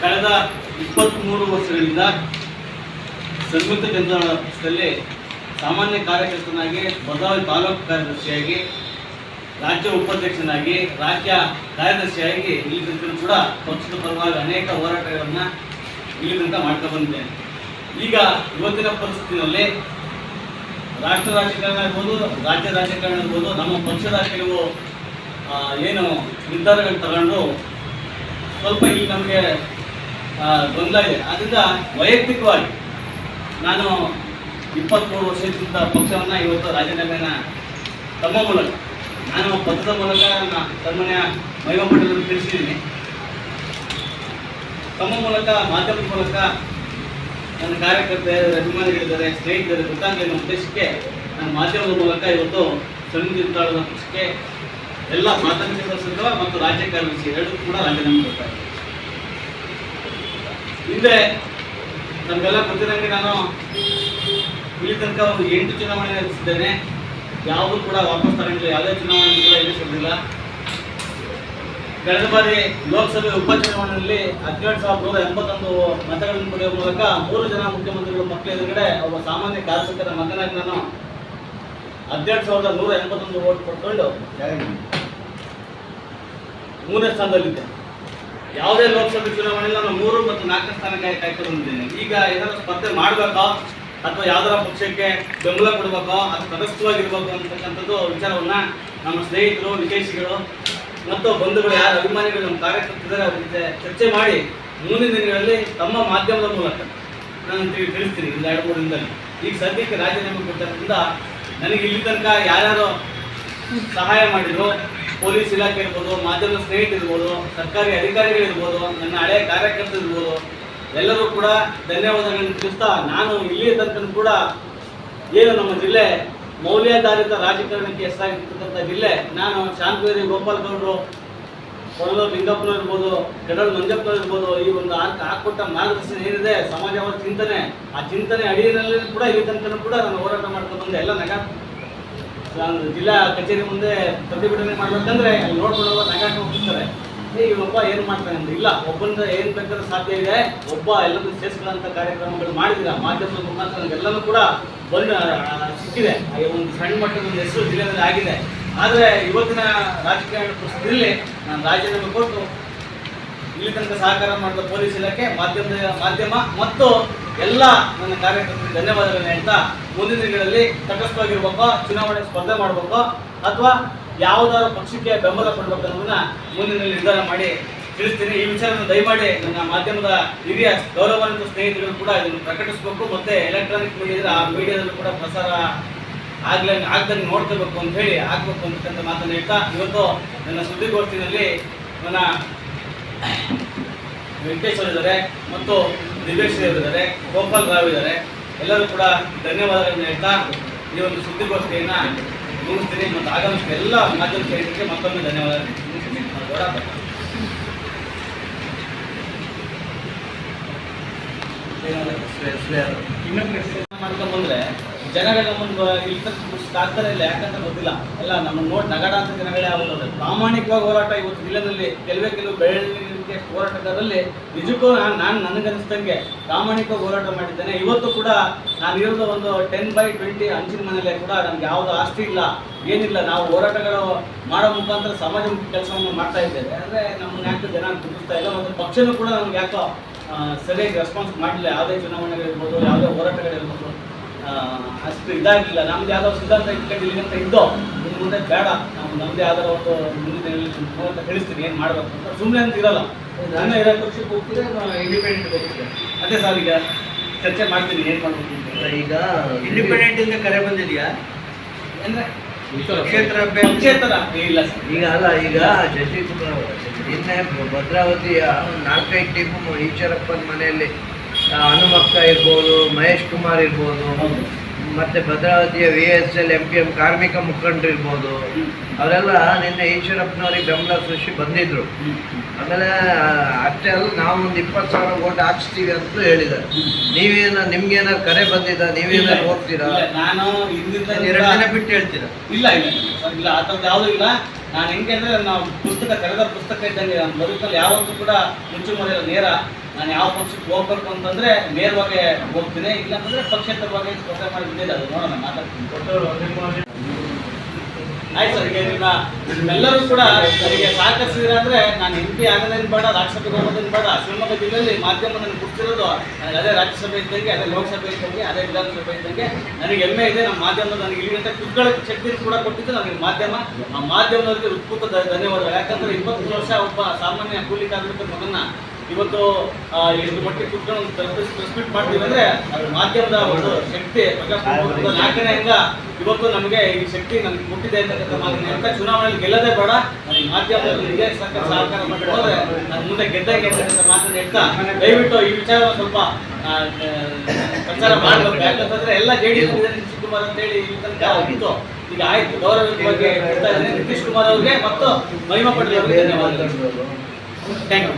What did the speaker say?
ಕಳೆದ 23 ವರ್ಷಗಳಿಂದ ಸಂಯುಕ್ತ ಜನತಾ ಪಕ್ಷದಲ್ಲಿ ಸಾಮಾನ್ಯ ಕಾರ್ಯಕರ್ತನಾಗಿ, ಭದ್ರಾವತಿ ತಾಲೂಕು ಕಾರ್ಯದರ್ಶಿಯಾಗಿ, ರಾಜ್ಯ ಉಪಾಧ್ಯಕ್ಷನಾಗಿ, ರಾಜ್ಯ ಕಾರ್ಯದರ್ಶಿಯಾಗಿ ಇಲ್ಲಿ ತನಕ ಕೂಡ ಪಕ್ಷದ ಪರವಾಗಿ ಅನೇಕ ಹೋರಾಟಗಳನ್ನು ಇಲ್ಲಿ ತನಕ ಮಾಡ್ತಾ ಬಂದಿದ್ದೇನೆ. ಈಗ ಇವತ್ತಿನ ಪರಿಸ್ಥಿತಿಯಲ್ಲಿ ರಾಷ್ಟ್ರ ರಾಜಕಾರಣ ಇರ್ಬೋದು, ರಾಜ್ಯ ರಾಜಕಾರಣ ಇರ್ಬೋದು, ನಮ್ಮ ಪಕ್ಷದ ಕೆಲವು ಏನು ನಿರ್ಧಾರಗಳು ತಗೊಂಡು ಸ್ವಲ್ಪ ಇಲ್ಲಿ ನಮಗೆ ಗೊಂದಲ ಇದೆ. ಆದ್ದರಿಂದ ವೈಯಕ್ತಿಕವಾಗಿ ನಾನು 23 ವರ್ಷದಿಂದ ಪಕ್ಷವನ್ನು ಇವತ್ತು ರಾಜೀನಾಮೆನ ತಮ್ಮ ಮೂಲಕ, ನಾನು ಪತ್ರದ ಮೂಲಕ ನನ್ನ ಸನ್ಮಾನ್ಯ ಮಹಿಮಾ ಪಟೇಲರು ತಿಳಿಸಿದ್ದೀನಿ. ತಮ್ಮ ಮೂಲಕ, ಮಾಧ್ಯಮದ ಮೂಲಕ ನನ್ನ ಕಾರ್ಯಕರ್ತರು, ಅಭಿಮಾನಿಗಳಿದ್ದಾರೆ, ಸ್ನೇಹಿತರು ಗೊತ್ತಾಗಲಿ ಅನ್ನೋ ಉದ್ದೇಶಕ್ಕೆ ನನ್ನ ಮಾಧ್ಯಮದ ಮೂಲಕ ಇವತ್ತು ಸಂಯುಕ್ತ ಜನತಾ ಪಕ್ಷಕ್ಕೆ ಎಲ್ಲ ಪ್ರಾಥಮಿಕ ಸದಸ್ಯರು ಮತ್ತು ರಾಜ್ಯ ಕಾರ್ಯದರ್ಶಿ ಎರಡೂ ಕೂಡ ರಾಜೀನಾಮೆ ಕೊಡ್ತಾರೆ. ಹಿಂದೆ ನಮಗೆಲ್ಲ ಗೊತ್ತಿರಂಗೆ ನಾನು ಇಲ್ಲಿ ತನಕ ಒಂದು 8 ಚುನಾವಣೆ ನಡೆಸಿದ್ದೇನೆ. ಯಾವುದೂ ಕೂಡ ವಾಪಸ್ ತಗೊಂಡಿಲ್ಲ, ಯಾವುದೇ ಚುನಾವಣೆ ಕೂಡ ಎದುರಿಸಿರಲಿಲ್ಲ. ಕಳೆದ ಬಾರಿ ಲೋಕಸಭೆ ಉಪಚುನಾವಣೆಯಲ್ಲಿ 17,181 ಮತಗಳನ್ನು ಪಡೆಯುವ ಮೂಲಕ 3 ಜನ ಮುಖ್ಯಮಂತ್ರಿಗಳ ಮಕ್ಕಳ ಎದುರುಗಡೆ ಒಬ್ಬ ಸಾಮಾನ್ಯ ಕಾರ್ಯಕರ್ತರ ಮಗನಾಗಿ ನಾನು 17,181 ವೋಟ್ ಪಡ್ಕೊಂಡು 3ನೇ ಸ್ಥಾನದಲ್ಲಿದ್ದೆ. ಯಾವುದೇ ಲೋಕಸಭೆ ಚುನಾವಣೆಯಲ್ಲಿ ನಾನು 3 ಮತ್ತು 4ನೇ ಸ್ಥಾನಕ್ಕೆ ಕಾಯ್ಕೊಂಡಿದ್ದೇನೆ. ಈಗ ಏನಾದರೂ ಸ್ಪರ್ಧೆ ಮಾಡಬೇಕೋ ಅಥವಾ ಯಾವ್ದಾರ ಪಕ್ಷಕ್ಕೆ ಬೆಂಬಲ ಕೊಡಬೇಕೋ ಅಥವಾ ತಟಸ್ಥವಾಗಿರ್ಬೇಕು ಅಂತಕ್ಕಂಥದ್ದು ವಿಚಾರವನ್ನು ನಮ್ಮ ಸ್ನೇಹಿತರು, ವಿದೇಶಿಗಳು ಮತ್ತು ಬಂಧುಗಳು, ಯಾರು ಅಭಿಮಾನಿಗಳು, ನಮ್ಮ ಕಾರ್ಯಕರ್ತರಿದ್ದಾರೆ, ಅವ್ರ ಜೊತೆ ಚರ್ಚೆ ಮಾಡಿ ಮುಂದಿನ ದಿನಗಳಲ್ಲಿ ತಮ್ಮ ಮಾಧ್ಯಮದ ಮೂಲಕ ನಾನು ತಿಳಿಸ್ತೀನಿ. ಒಂದು 2-3 ದಿನದಲ್ಲಿ ಈಗ ಸದ್ಯಕ್ಕೆ ರಾಜೀನಾಮೆ ಕೊಟ್ಟದ್ರಿಂದ ನನಗೆ ಇಲ್ಲಿ ತನಕ ಯಾರ್ಯಾರು ಸಹಾಯ ಮಾಡಿದ್ರು, ಪೊಲೀಸ್ ಇಲಾಖೆ ಇರ್ಬೋದು, ಮಾಧ್ಯಮದ ಸ್ನೇಹಿತರಿರ್ಬೋದು, ಸರ್ಕಾರಿ ಅಧಿಕಾರಿಗಳಿರ್ಬೋದು, ನನ್ನ ಹಳೆಯ ಕಾರ್ಯಕರ್ತರಿರ್ಬೋದು, ಎಲ್ಲರೂ ಕೂಡ ಧನ್ಯವಾದಗಳನ್ನು ತಿಳಿಸ್ತಾ, ನಾನು ಇಲ್ಲಿಯ ತನಕ ಕೂಡ ಏನು ನಮ್ಮ ಜಿಲ್ಲೆ ಮೌಲ್ಯಾಧಾರಿತ ರಾಜಕಾರಣಕ್ಕೆ ಹೆಸರಾಗಿರ್ತಕ್ಕಂಥ ಜಿಲ್ಲೆ, ನಾನು ಶಾಂತವೇರಿ ಗೋಪಾಲ್ ಗೌಡರು, ಕೊಡಲೂರು ಲಿಂಗಪ್ಪನವ್ರು ಇರ್ಬೋದು, ಗಡಲ್ ಮಂಜಪ್ಪನವ್ರು ಇರ್ಬೋದು, ಈ ಒಂದು ಹಾಕೊಟ್ಟ ಮಾರ್ಗದರ್ಶನ ಏನಿದೆ, ಸಮಾಜವಾದ ಚಿಂತನೆ, ಆ ಚಿಂತನೆ ಅಡಿಯಲ್ಲಿ ಕೂಡ ಇಲ್ಲಿ ತನಕ ಕೂಡ ನಾನು ಹೋರಾಟ ಮಾಡ್ಕೊಂಡು ಬಂದೆ. ಎಲ್ಲ ಜಿಲ್ಲಾ ಕಚೇರಿ ಮುಂದೆ ಪ್ರತಿಭಟನೆ ಮಾಡ್ಬೇಕಂದ್ರೆ ಅಲ್ಲಿ ನೋಡ್ಕೊಂಡು ನಗಾಟ ಹೋಗ್ತಾರೆ, ಒಬ್ಬ ಏನು ಮಾಡ್ತಾನೆ ಅಂದ್ರೆ, ಇಲ್ಲ ಒಬ್ಬಂದ ಏನು ಬೇಕಾದ್ರೆ ಸಾಧ್ಯ ಇದೆ, ಒಬ್ಬ ಎಲ್ಲರೂ ಸೇರಿಸ್ಕೊಳ್ಳೋಂಥ ಕಾರ್ಯಕ್ರಮಗಳು ಮಾಡಿದಿರ ಮಾಧ್ಯಮದ ಮುಖಾಂತರ ನಮಗೆಲ್ಲನೂ ಕೂಡ ಬಂದು ಸಿಕ್ಕಿದೆ. ಒಂದು ಸಣ್ಣ ಮಟ್ಟದ ಒಂದು ಹೆಸರು ಜಿಲ್ಲೆಯಲ್ಲಿ ಆಗಿದೆ. ಆದರೆ ಇವತ್ತಿನ ರಾಜಕೀಯ ಪರಿಸ್ಥಿತಿಯಲ್ಲಿ ನಾನು ರಾಜೀನಾಮೆ ಕೊಟ್ಟು ಇಲ್ಲಿ ತನಕ ಸಹಕಾರ ಮಾಡಿದ ಪೊಲೀಸ್ ಇಲಾಖೆ, ಮಾಧ್ಯಮ ಮತ್ತು ಎಲ್ಲ ನನ್ನ ಕಾರ್ಯಕರ್ತರಿಗೆ ಧನ್ಯವಾದಗಳನ್ನು ಹೇಳ್ತಾ, ಮುಂದಿನ ದಿನಗಳಲ್ಲಿ ತಟಸ್ಥವಾಗಿರ್ಬೇಕೋ, ಚುನಾವಣೆ ಸ್ಪರ್ಧೆ ಮಾಡಬೇಕೋ ಅಥವಾ ಯಾವುದಾದ್ರು ಪಕ್ಷಕ್ಕೆ ಬೆಂಬಲ ಕೊಡಬೇಕು ಅನ್ನೋದನ್ನ ಮುಂದಿನ ನಿರ್ಧಾರ ಮಾಡಿ ತಿಳಿಸ್ತೀನಿ. ಈ ವಿಚಾರವನ್ನು ದಯಮಾಡಿ ನನ್ನ ಮಾಧ್ಯಮದ ಹಿರಿಯ ಗೌರವಾನ್ವಿತ ಸ್ನೇಹಿತರು ಕೂಡ ಇದನ್ನು ಪ್ರಕಟಿಸಬೇಕು, ಮತ್ತೆ ಎಲೆಕ್ಟ್ರಾನಿಕ್ ಮೀಡಿಯಾ ಮೀಡಿಯಾದಲ್ಲೂ ಕೂಡ ಪ್ರಸಾರ ಆಗ್ದಂಗೆ ನೋಡ್ಕೋಬೇಕು ಅಂತ ಹೇಳಿ ಆಗಬೇಕು ಅಂತಕ್ಕಂಥ ಮಾತನ್ನು ಹೇಳ್ತಾ, ಇವತ್ತು ನನ್ನ ಸುದ್ದಿಗೋಷ್ಠಿನಲ್ಲಿ ನನ್ನ ವೆಂಕಟೇಶ್ ಅವರಿದ್ದಾರೆ ಮತ್ತು ದಿವೇಶ್ ಅವರಿದ್ದಾರೆ, ಗೋಪಾಲ್ ರಾವ್ ಇದ್ದಾರೆ, ಎಲ್ಲರೂ ಕೂಡ ಧನ್ಯವಾದಗಳನ್ನು ಹೇಳ್ತಾ ಈ ಒಂದು ಸುದ್ದಿಗೋಷ್ಠಿಯನ್ನು ಮುಗಿಸ್ತೀನಿ. ಮತ್ತು ಆಗಮಿಸಿದ ಎಲ್ಲ ಮಾಧ್ಯಮ ಸ್ನೇಹಿತರಿಗೆ ಮತ್ತೊಮ್ಮೆ ಧನ್ಯವಾದ ಮಾಡ್ಕೊಂಡು ಬಂದರೆ ಜನಗಳ ಮುಂದೆ ಇಲ್ಲಿ ಆಗ್ತಾರೆ ಇಲ್ಲ, ಯಾಕಂತ ಗೊತ್ತಿಲ್ಲ. ಎಲ್ಲ ನಮ್ಮನ್ನು ನೋಡಿ ನಗಡ ಅಂತ ಜನಗಳೇ ಆಗುತ್ತದೆ. ಪ್ರಾಮಾಣಿಕವಾಗಿ ಹೋರಾಟ ಇವತ್ತು ಜಿಲ್ಲೆಯಲ್ಲಿ ಕೆಲವು ಬೆಳವಣಿಗೆ ಹೋರಾಟಗಾರರಲ್ಲಿ ನಿಜಕ್ಕೂ ನಾನು ನನಗನ್ನಿಸ್ದಂಗೆ ಪ್ರಾಮಾಣಿಕವಾಗಿ ಹೋರಾಟ ಮಾಡಿದ್ದೇನೆ. ಇವತ್ತು ಕೂಡ ನಾನು ಇರೋದು ಒಂದು 10/20 ಹಂಚಿನ ಮನೆಯಲ್ಲೇ ಕೂಡ ನಮ್ಗೆ ಯಾವುದು ಆಸ್ತಿ ಇಲ್ಲ, ಏನಿಲ್ಲ. ನಾವು ಹೋರಾಟಗಳು ಮಾಡೋ ಮುಖಾಂತರ ಸಮಾಜಮುಖಿ ಕೆಲಸವನ್ನು ಮಾಡ್ತಾ ಇದ್ದೇವೆ. ಅಂದರೆ ನಮ್ಮನ್ನು ಯಾಕೆ ಜನ ಗುರುತಿಸ್ತಾ ಇಲ್ಲ, ಮತ್ತು ಪಕ್ಷನೂ ಕೂಡ ನಮ್ಗೆ ಯಾಕೋ ಸರಿಯಾಗಿ ರೆಸ್ಪಾನ್ಸ್ ಮಾಡಲಿಲ್ಲ. ಯಾವುದೇ ಚುನಾವಣೆಗಳಿರ್ಬೋದು, ಯಾವುದೇ ಹೋರಾಟಗಳಿರ್ಬೋದು, ಅಷ್ಟು ಇದಾಗಿಲ್ಲ. ನಮ್ದು ಯಾವುದೋ ಸಿದ್ಧಾಂತ ಇಟ್ಕೊಂಡಿಲ್ಲ ಅಂತ ಇದ್ದೋ ಇನ್ನು ಮುಂದೆ ಬೇಡ, ನಮ್ಮದೇ ಯಾವ್ದಾರ ಒಂದು ಮುಂದಿನ ಅಂತ ತಿಳಿಸ್ತೀನಿ ಏನು ಮಾಡಬೇಕು ಅಂತ. ಸುಮ್ಮನೆ ಅಂತ ಇರಲ್ಲ, ನಾನು ಇರೋ ಪಕ್ಷಕ್ಕೆ ಹೋಗ್ತಿದ್ರೆ ಇಂಡಿಪೆಂಡೆಂಟ್ ಹೋಗ್ತಿದ್ದೆ. ಅದೇ ಸರ್ ಈಗ ಚರ್ಚೆ ಮಾಡ್ತೀನಿ ಏನು ಮಾಡಬೇಕು ಅಂತ. ಈಗ ಇಂಡಿಪೆಂಡೆಂಟಿಂದ ಕರೆ ಬಂದಿದೆಯಾ ಅಂದರೆ ಕ್ಷೇತ್ರ ಇಲ್ಲ ಸರ್. ಈಗ ಅಲ್ಲ, ಈಗ ಶಶಿಕುಮಾರ್ ನಿನ್ನೆ ಭದ್ರಾವತಿಯ 4-5 ಟೀಮು ಈಶ್ವರಪ್ಪನ ಮನೆಯಲ್ಲಿ ಹನುಮಕ್ಕ ಇರ್ಬೋದು, ಮಹೇಶ್ ಕುಮಾರ್ ಇರ್ಬೋದು, ಮತ್ತೆ ಭದ್ರಾವತಿಯ VSL MPM ಕಾರ್ಮಿಕ ಮುಖಂಡರು ಇರ್ಬೋದು, ಅವರೆಲ್ಲ ನಿನ್ನೆ ಈಶ್ವರಪ್ಪನವ್ರಿಗೆ ಬೆಂಬಲ ಸೃಷ್ಟಿ ಬಂದಿದ್ರು. ಆಮೇಲೆ ಅಷ್ಟೇ ಅಲ್ಲ, ನಾವು ಒಂದು 20,000 ವೋಟ್ ಹಾಕ್ಸ್ತೀವಿ ಅಂತ ಹೇಳಿದ್ದಾರೆ. ನಿಮ್ಗೇನಾದ್ರು ಕರೆ ಬಂದಿದ್ದ, ನೀವೇನಾದ್ರು ಹೋಗ್ತೀರಾ? ನಾನು ಹಿಂದಿನ 2 ದಿನ ಬಿಟ್ಟು ಹೇಳ್ತೀರಾ? ಇಲ್ಲ ಇಲ್ಲ ಇಲ್ಲ ಆ ಥರದ್ದು ಯಾವುದೂ ಇಲ್ಲ. ನಾನು ಹೆಂಗೆ ಅಂದರೆ ನಾವು ಪುಸ್ತಕ ತೆರೆದ ಪುಸ್ತಕ ಇದ್ದಂಗೆ ನನ್ನ ಬದುಕಲ್ಲಿ ಯಾವತ್ತೂ ಕೂಡ ಮುಚ್ಚುಮರೆಯಲ್ಲ, ನೇರ. ನಾನು ಯಾವ ಪಕ್ಷಕ್ಕೆ ಹೋಗ್ಬೇಕು ಅಂತಂದರೆ ನೇರವಾಗಿ ಹೋಗ್ತೀನಿ, ಇಲ್ಲಾಂತಂದರೆ ಪಕ್ಷೇತರವಾಗಿ ಸ್ಪರ್ಧೆ ಮಾಡಿ ಬಿದ್ದಿದೆ. ಅದು ನೋಡೋಣ, ಮಾತಾಡ್ತೀನಿ. ಆಯ್ತು ಸರ್, ಈಗ ನಿಮ್ಮೆಲ್ಲರೂ ಕೂಡ ನನಗೆ ಸಹಕರಿಸಿದ್ರೆ ಅಂದರೆ ನಾನು MP ಆಗೋದೇನು ಬೇಡ, ರಾಜ್ಯಸಭೆಗೆ ಹೋಗೋದೇನು ಬೇಡ. ಶಿವಮೊಗ್ಗ ಜಿಲ್ಲೆಯಲ್ಲಿ ಮಾಧ್ಯಮ ನನಗೆ ಕೊಡ್ತಿರೋದು ನನಗೆ ಅದೇ ರಾಜ್ಯಸಭೆ ಇದ್ದಂಗೆ, ಅದೇ ಲೋಕಸಭೆ ಇದ್ದಂಗೆ, ಅದೇ ವಿಧಾನಸಭೆ ಇದ್ದಂಗೆ ನನಗೆ ಹೆಮ್ಮೆ ಇದೆ. ನಮ್ಮ ಮಾಧ್ಯಮ ನನಗೆ ಇಲ್ಲಿಂದ ಕುಗ್ಗಳ ಶಕ್ತಿ ಕೂಡ ಕೊಟ್ಟಿದ್ದು ನನಗೆ ಮಾಧ್ಯಮ. ಆ ಮಾಧ್ಯಮದವರಿಗೆ ಹೃತ್ಪೂರ್ವಕ ಧನ್ಯವಾದಗಳು. ಯಾಕಂದರೆ 20 ವರ್ಷ ಒಬ್ಬ ಸಾಮಾನ್ಯ ಕೂಲಿ ಕಾರ್ಮಿಕರ ಮಗನ್ನ ಇವತ್ತು ಎಷ್ಟು ಮಟ್ಟಿಗೆ ಕುತ್ಕೊಂಡು ಪ್ರೆಸ್ಮೀಟ್ ಮಾಡ್ತೀವಿ ಅಂದರೆ ಅದು ಮಾಧ್ಯಮದ ಒಂದು ಶಕ್ತಿ, ಪ್ರಜಾಪ್ರಭುತ್ವದ ನಾಯಕನೆಯಿಂದ ಇವತ್ತು ನಮಗೆ ಈ ಶಕ್ತಿ ನನಗೆ ಕೊಟ್ಟಿದೆ ಅಂತಕ್ಕಂಥ ಮಾತಿನ ಅಂತ. ಚುನಾವಣೆಯಲ್ಲಿ ಗೆಲ್ಲದೆ ಬೇಡ, ನನಗೆ ಮಾಧ್ಯಮದಲ್ಲಿ ನಿಜ ಸಹಕಾರ ಮಾಡಿ ಹೋದರೆ ನಾನು ಮುಂದೆ ಗೆದ್ದಂಗೆ ಅಂತಕ್ಕಂಥ ಮಾತನ್ನು ಹೇಳ್ತಾ, ದಯವಿಟ್ಟು ಈ ವಿಚಾರವನ್ನು ಸ್ವಲ್ಪ ಪ್ರಚಾರ ಮಾಡಬೇಕು. ಯಾಕಂತಂದರೆ ಎಲ್ಲ JDS ನಿತೀಶ್ ಕುಮಾರ್ ಅಂತೇಳಿ ಇಲ್ಲಿ ತನಕ ಇತ್ತು, ಈಗ ಆಯ್ತು. ಗೌರವಯುತವಾಗಿ ಹೇಳ್ತಾ ಇದ್ದೇನೆ ನಿತೀಶ್ ಕುಮಾರ್ ಅವ್ರಿಗೆ ಮತ್ತು ಮಹಿಮಾ ಪಟೇಲ್ ಅವರಿಗೆ ಧನ್ಯವಾದಗಳು. Thank you.